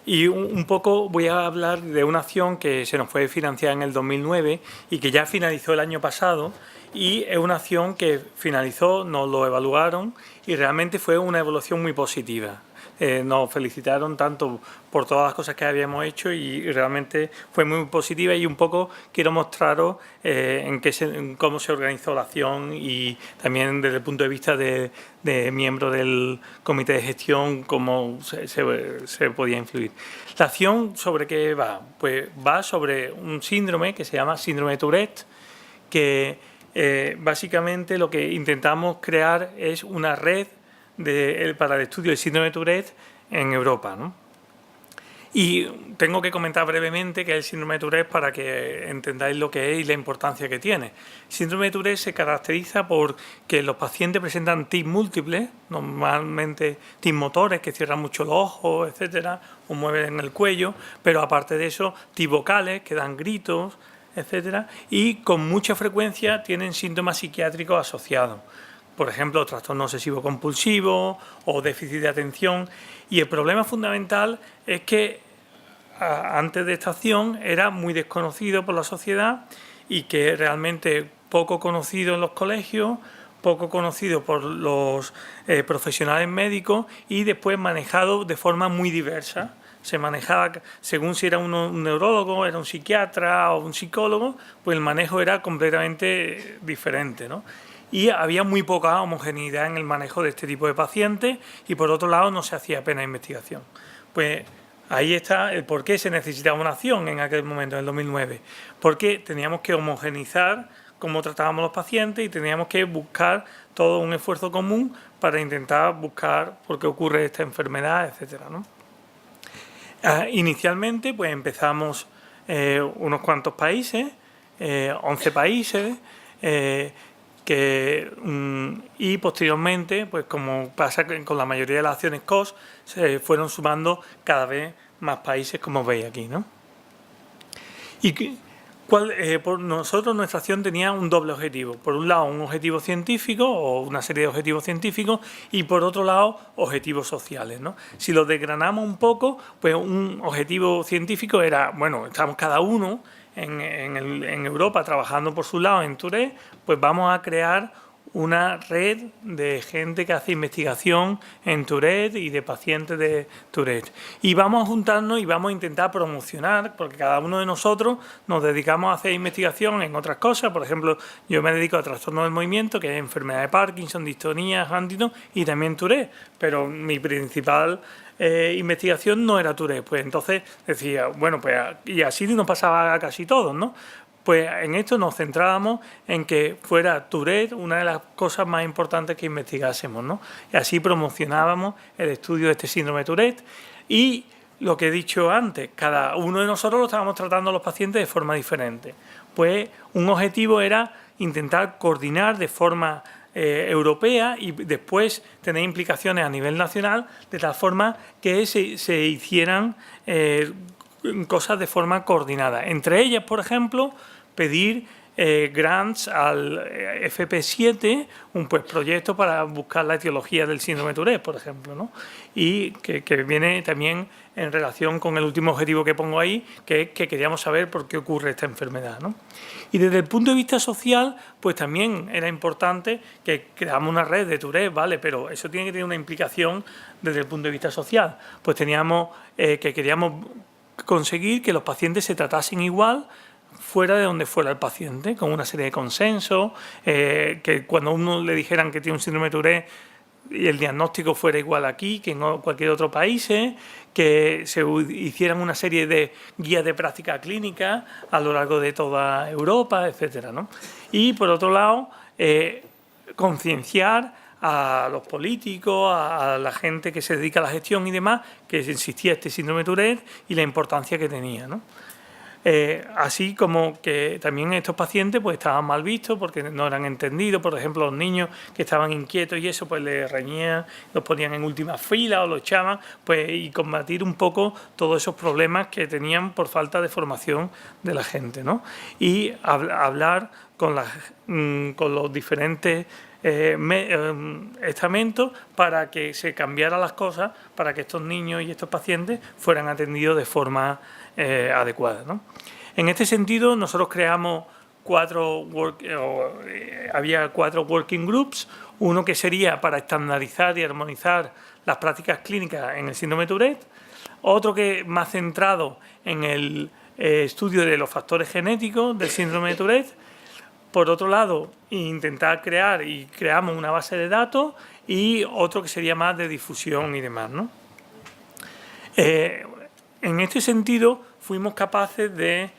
Y un poco voy a hablar de una acción que se nos fue financiada en el 2009 y que ya finalizó el año pasado, y es una acción que finalizó, nos lo evaluaron y realmente fue una evaluación muy positiva. Nos felicitaron tanto por todas las cosas que habíamos hecho y realmente fue muy positiva, y un poco quiero mostraros en cómo se organizó la acción y también desde el punto de vista de miembro del comité de gestión cómo se podía influir. La acción, ¿sobre qué va? Pues va sobre un síndrome que se llama síndrome de Tourette, que básicamente lo que intentamos crear es una red para el estudio del síndrome de Tourette en Europa, ¿no? Y tengo que comentar brevemente qué es el síndrome de Tourette para que entendáis lo que es y la importancia que tiene. El síndrome de Tourette se caracteriza por que los pacientes presentan tics múltiples, normalmente tics motores que cierran mucho los ojos, etcétera, o mueven el cuello, pero aparte de eso, tics vocales que dan gritos, etcétera, y con mucha frecuencia tienen síntomas psiquiátricos asociados. Por ejemplo, trastorno obsesivo compulsivo o déficit de atención. Y el problema fundamental es que antes de esta acción era muy desconocido por la sociedad y que realmente poco conocido en los colegios, poco conocido por los profesionales médicos y después manejado de forma muy diversa. Se manejaba según si era un neurólogo, era un psiquiatra o un psicólogo, pues el manejo era completamente diferente, ¿no? Y había muy poca homogeneidad en el manejo de este tipo de pacientes y por otro lado no se hacía apenas investigación. Pues ahí está el por qué se necesitaba una acción en aquel momento, en el 2009, porque teníamos que homogeneizar cómo tratábamos los pacientes y teníamos que buscar todo un esfuerzo común para intentar buscar por qué ocurre esta enfermedad, etcétera, ¿no? Inicialmente pues empezamos unos cuantos países, 11 países, y posteriormente, pues como pasa con la mayoría de las acciones COS, se fueron sumando cada vez más países, como veis aquí, ¿no? Y por nosotros nuestra acción tenía un doble objetivo. Por un lado, un objetivo científico o una serie de objetivos científicos y por otro lado, objetivos sociales, ¿no? Si lo desgranamos un poco, pues un objetivo científico era, bueno, estamos cada uno en Europa trabajando por su lado en Tourette, pues vamos a crear una red de gente que hace investigación en Tourette y de pacientes de Tourette. Y vamos a juntarnos y vamos a intentar promocionar, porque cada uno de nosotros nos dedicamos a hacer investigación en otras cosas. Por ejemplo, yo me dedico a trastorno del movimiento, que es enfermedad de Parkinson, distonía, Huntington y también Tourette. Pero mi principal investigación no era Tourette. Pues entonces decía, bueno, pues y así nos pasaba a casi todos, ¿no? Pues en esto nos centrábamos en que fuera Tourette una de las cosas más importantes que investigásemos, ¿no? Y así promocionábamos el estudio de este síndrome de Tourette. Y lo que he dicho antes, cada uno de nosotros lo estábamos tratando a los pacientes de forma diferente. Pues un objetivo era intentar coordinar de forma europea y después tener implicaciones a nivel nacional, de tal forma que se hicieran cosas de forma coordinada. Entre ellas, por ejemplo, pedir grants al FP7, un proyecto para buscar la etiología del síndrome de Tourette, por ejemplo, ¿no? Y que viene también en relación con el último objetivo que pongo ahí, que es que queríamos saber por qué ocurre esta enfermedad, ¿no? Y desde el punto de vista social, pues también era importante que creamos una red de Tourette, ¿vale? Pero eso tiene que tener una implicación desde el punto de vista social. Pues teníamos que queríamos conseguir que los pacientes se tratasen igual fuera de donde fuera el paciente, con una serie de consensos, que cuando a uno le dijeran que tiene un síndrome de Tourette y el diagnóstico fuera igual aquí que en cualquier otro país, que se hicieran una serie de guías de práctica clínica a lo largo de toda Europa, etcétera, ¿no? Y por otro lado, concienciar a los políticos, a la gente que se dedica a la gestión y demás, que existía este síndrome de Tourette y la importancia que tenía, ¿no? Así como que también estos pacientes pues estaban mal vistos porque no eran entendidos. Por ejemplo, los niños que estaban inquietos y eso, pues les reñían, los ponían en última fila o los echaban, pues, y combatir un poco todos esos problemas que tenían por falta de formación de la gente, ¿no? Y hablar con los diferentes estamentos para que se cambiaran las cosas, para que estos niños y estos pacientes fueran atendidos de forma adecuada, ¿no? En este sentido, nosotros creamos había 4 working groups, uno que sería para estandarizar y armonizar las prácticas clínicas en el síndrome de Tourette, otro que más centrado en el estudio de los factores genéticos del síndrome de Tourette. Por otro lado, intentar creamos una base de datos, y otro que sería más de difusión y demás, ¿no? En este sentido, fuimos capaces de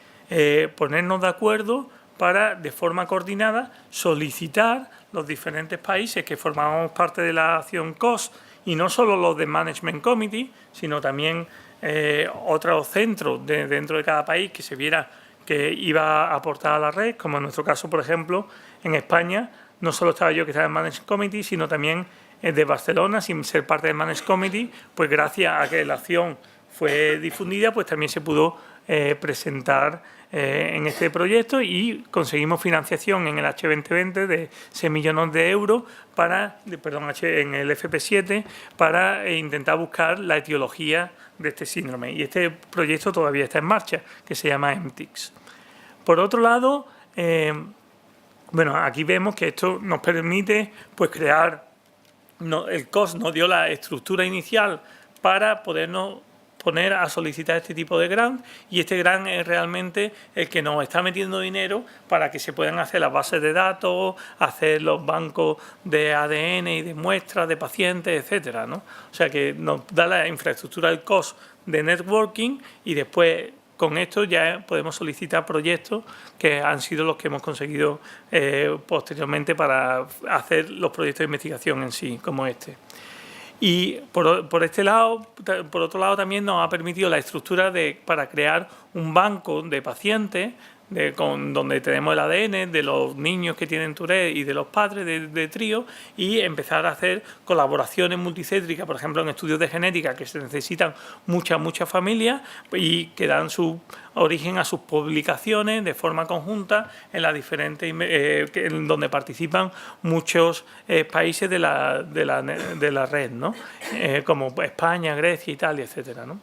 ponernos de acuerdo para, de forma coordinada, solicitar los diferentes países que formábamos parte de la acción COS, y no solo los de Management Committee, sino también otros centros dentro de cada país que se viera que iba a aportar a la red, como en nuestro caso, por ejemplo, en España, no solo estaba yo que estaba en Management Committee, sino también de Barcelona, sin ser parte del Management Committee, pues gracias a que la acción fue difundida, pues también se pudo presentar en este proyecto, y conseguimos financiación en el H2020 de 6 millones de euros en el FP7 para intentar buscar la etiología de este síndrome. Y este proyecto todavía está en marcha, que se llama MTIX. Por otro lado, bueno, aquí vemos que esto nos permite pues crear, el COS nos dio la estructura inicial para podernos poner a solicitar este tipo de grant, y este grant es realmente el que nos está metiendo dinero para que se puedan hacer las bases de datos, hacer los bancos de ADN y de muestras de pacientes, etcétera, ¿no? O sea que nos da la infraestructura del COS de networking, y después con esto ya podemos solicitar proyectos que han sido los que hemos conseguido posteriormente para hacer los proyectos de investigación en sí, como este. Y por otro lado también nos ha permitido la estructura para crear un banco de pacientes donde tenemos el ADN de los niños que tienen Tourette y de los padres de trío, y empezar a hacer colaboraciones multicéntricas, por ejemplo en estudios de genética que se necesitan muchas familias y que dan su origen a sus publicaciones de forma conjunta en las diferentes donde participan muchos países de la red, ¿no? Como España, Grecia, Italia, etcétera, ¿no?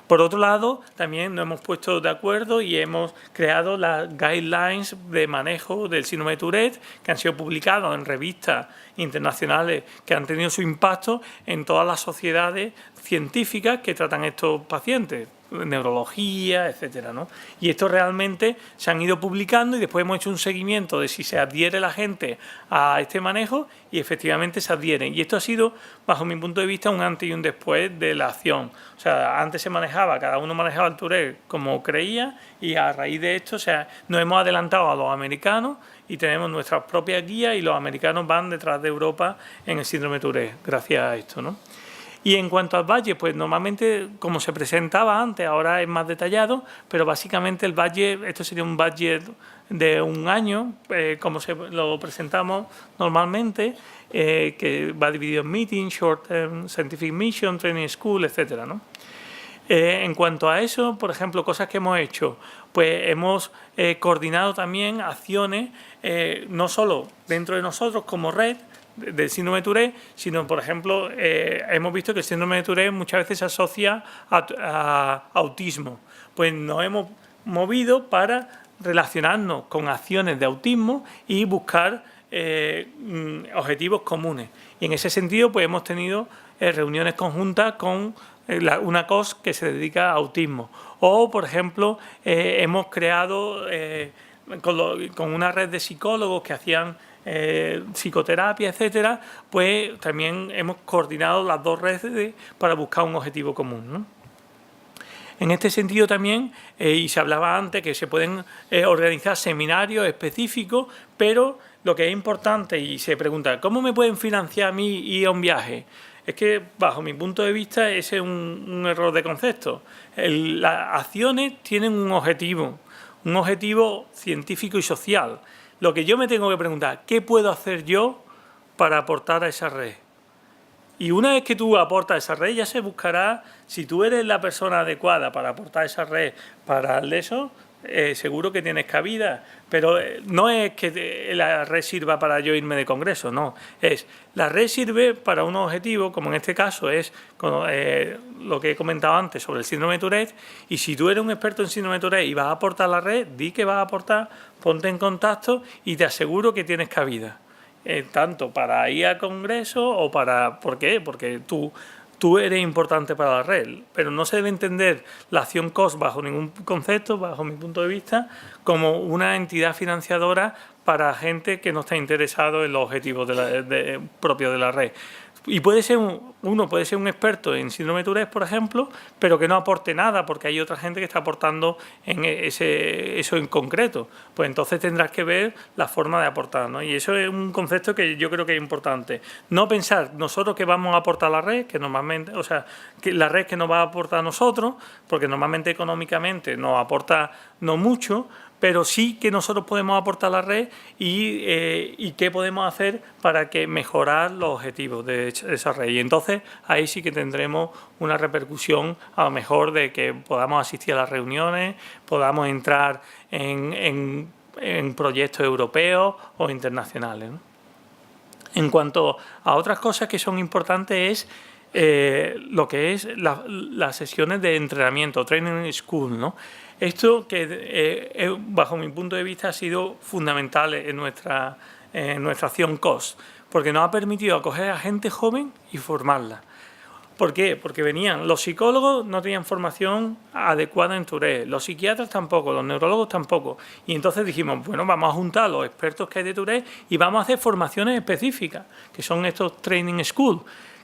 Por otro lado, también nos hemos puesto de acuerdo y hemos creado las guidelines de manejo del síndrome de Tourette, que han sido publicados en revistas internacionales que han tenido su impacto en todas las sociedades científicas que tratan estos pacientes, neurología, etcétera, ¿no? Y estos realmente se han ido publicando, y después hemos hecho un seguimiento de si se adhiere la gente a este manejo, y efectivamente se adhieren. Y esto ha sido, bajo mi punto de vista, un antes y un después de la acción. O sea, antes cada uno manejaba el Tourette como creía, y a raíz de esto, o sea, nos hemos adelantado a los americanos y tenemos nuestras propias guías, y los americanos van detrás de Europa en el síndrome de Tourette, gracias a esto, ¿no? Y en cuanto al budget, pues normalmente, como se presentaba antes, ahora es más detallado, pero básicamente el budget, esto sería un budget de un año, como lo presentamos normalmente, que va dividido en meetings, short term, scientific mission, training school, etcétera, ¿no? En cuanto a eso, por ejemplo, cosas que hemos hecho, pues hemos coordinado también acciones, no solo dentro de nosotros como red del síndrome de Tourette, sino, por ejemplo, hemos visto que el síndrome de Tourette muchas veces se asocia a autismo. Pues nos hemos movido para relacionarnos con acciones de autismo y buscar objetivos comunes. Y en ese sentido, pues hemos tenido reuniones conjuntas con una COS que se dedica a autismo. O, por ejemplo, hemos creado con una red de psicólogos que hacían psicoterapia, etcétera, pues también hemos coordinado las dos redes para buscar un objetivo común, ¿no? En este sentido también, y se hablaba antes, que se pueden organizar seminarios específicos, pero lo que es importante, y se pregunta, ¿cómo me pueden financiar a mí ir a un viaje? Es que, bajo mi punto de vista, ese es un error de concepto. Las acciones tienen un objetivo científico y social. Lo que yo me tengo que preguntar, ¿qué puedo hacer yo para aportar a esa red? Y una vez que tú aportas a esa red, ya se buscará, si tú eres la persona adecuada para aportar a esa red para eso, seguro que tienes cabida, pero no es que la red sirva para yo irme de congreso, no. La red sirve para un objetivo, como en este caso es lo que he comentado antes sobre el síndrome de Tourette, y si tú eres un experto en síndrome de Tourette y vas a aportar a la red, di que vas a aportar, ponte en contacto y te aseguro que tienes cabida. Tanto para ir a congreso o para... ¿Por qué? Porque tú eres importante para la red, pero no se debe entender la acción COS bajo ningún concepto, bajo mi punto de vista, como una entidad financiadora para gente que no está interesado en los objetivos propios de la red. Y uno puede ser un experto en síndrome de Tourette, por ejemplo, pero que no aporte nada, porque hay otra gente que está aportando en eso en concreto. Pues entonces tendrás que ver la forma de aportar, ¿no? Y eso es un concepto que yo creo que es importante. No pensar nosotros que vamos a aportar a la red, que normalmente, o sea, que la red que nos va a aportar a nosotros, porque normalmente económicamente nos aporta no mucho, pero sí que nosotros podemos aportar a la red y qué podemos hacer para mejorar los objetivos de esa red. Y entonces ahí sí que tendremos una repercusión a lo mejor de que podamos asistir a las reuniones, podamos entrar en proyectos europeos o internacionales, ¿no? En cuanto a otras cosas que son importantes es lo que es las sesiones de entrenamiento, training school, ¿no? Esto que bajo mi punto de vista ha sido fundamental en nuestra acción COS, porque nos ha permitido acoger a gente joven y formarla. ¿Por qué? Porque los psicólogos no tenían formación adecuada en Tourette, los psiquiatras tampoco, los neurólogos tampoco. Y entonces dijimos, bueno, vamos a juntar a los expertos que hay de Tourette y vamos a hacer formaciones específicas, que son estos training school.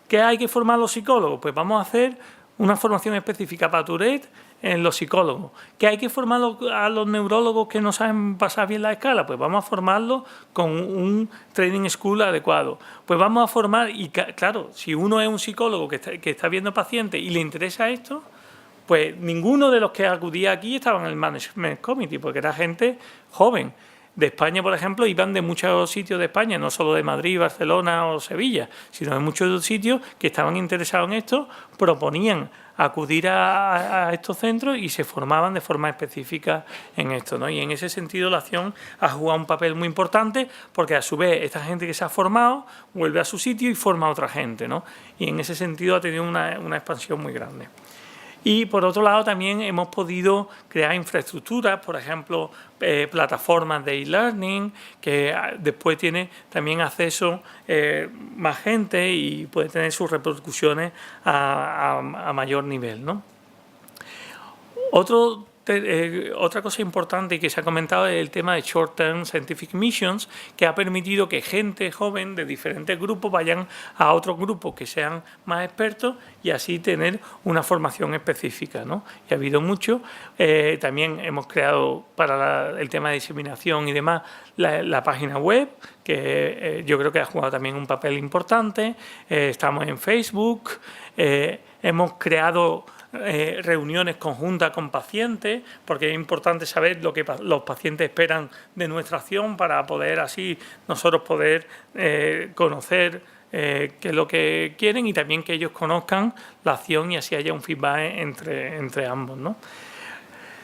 ¿Qué hay que formar a los psicólogos? Pues vamos a hacer una formación específica para Tourette en los psicólogos. ¿Que hay que formar a los neurólogos que no saben pasar bien la escala? Pues vamos a formarlos con un training school adecuado. Pues vamos a formar, y claro, si uno es un psicólogo que está viendo pacientes y le interesa esto, pues ninguno de los que acudía aquí estaba en el Management Committee, porque era gente joven. De España, por ejemplo, iban de muchos sitios de España, no solo de Madrid, Barcelona o Sevilla, sino de muchos sitios que estaban interesados en esto, proponían acudir a estos centros y se formaban de forma específica en esto, ¿no? Y en ese sentido la acción ha jugado un papel muy importante porque a su vez esta gente que se ha formado vuelve a su sitio y forma a otra gente, ¿no? Y en ese sentido ha tenido una expansión muy grande. Y por otro lado también hemos podido crear infraestructuras, por ejemplo, plataformas de e-learning, que después tiene también acceso más gente y puede tener sus repercusiones a mayor nivel, ¿no? Otra cosa importante que se ha comentado es el tema de Short Term Scientific Missions, que ha permitido que gente joven de diferentes grupos vayan a otros grupos que sean más expertos y así tener una formación específica, ¿no? Y ha habido mucho. También hemos creado para el tema de diseminación y demás la página web, que yo creo que ha jugado también un papel importante. Estamos en Facebook, hemos creado reuniones conjuntas con pacientes, porque es importante saber lo que los pacientes esperan de nuestra acción para poder así nosotros poder conocer qué es lo que quieren y también que ellos conozcan la acción y así haya un feedback entre ambos, ¿no?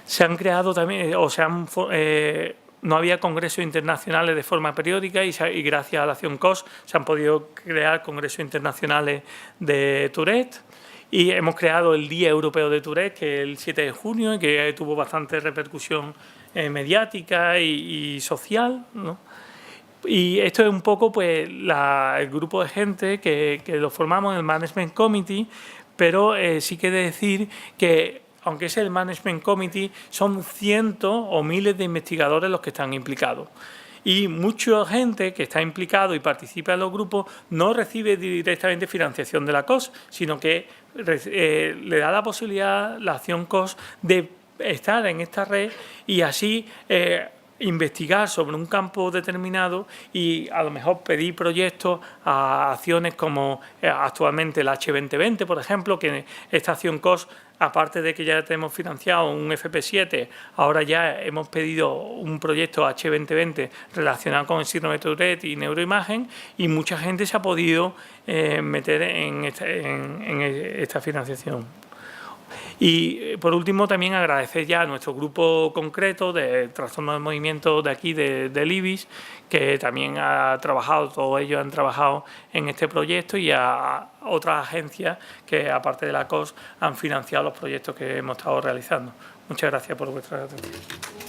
Se han creado también, no había congresos internacionales de forma periódica y gracias a la acción COS se han podido crear congresos internacionales de Tourette. Y hemos creado el Día Europeo de Tourette, que es el 7 de junio, y que tuvo bastante repercusión mediática y social, ¿no? Y esto es un poco pues, el grupo de gente que lo formamos en el Management Committee, pero sí que he de decir que, aunque es el Management Committee, son cientos o miles de investigadores los que están implicados. Y mucha gente que está implicado y participa en los grupos no recibe directamente financiación de la COS, sino que le da la posibilidad la acción COS de estar en esta red y así investigar sobre un campo determinado y a lo mejor pedir proyectos a acciones como actualmente la H2020, por ejemplo, que esta acción COS, aparte de que ya tenemos financiado un FP7, ahora ya hemos pedido un proyecto H2020 relacionado con el síndrome de Tourette y neuroimagen y mucha gente se ha podido meter en esta financiación. Y por último también agradecer ya a nuestro grupo concreto de trastorno del movimiento de aquí, del IBIS, que también ha trabajado, todos ellos han trabajado en este proyecto, y a otras agencias que aparte de la COS han financiado los proyectos que hemos estado realizando. Muchas gracias por vuestra atención.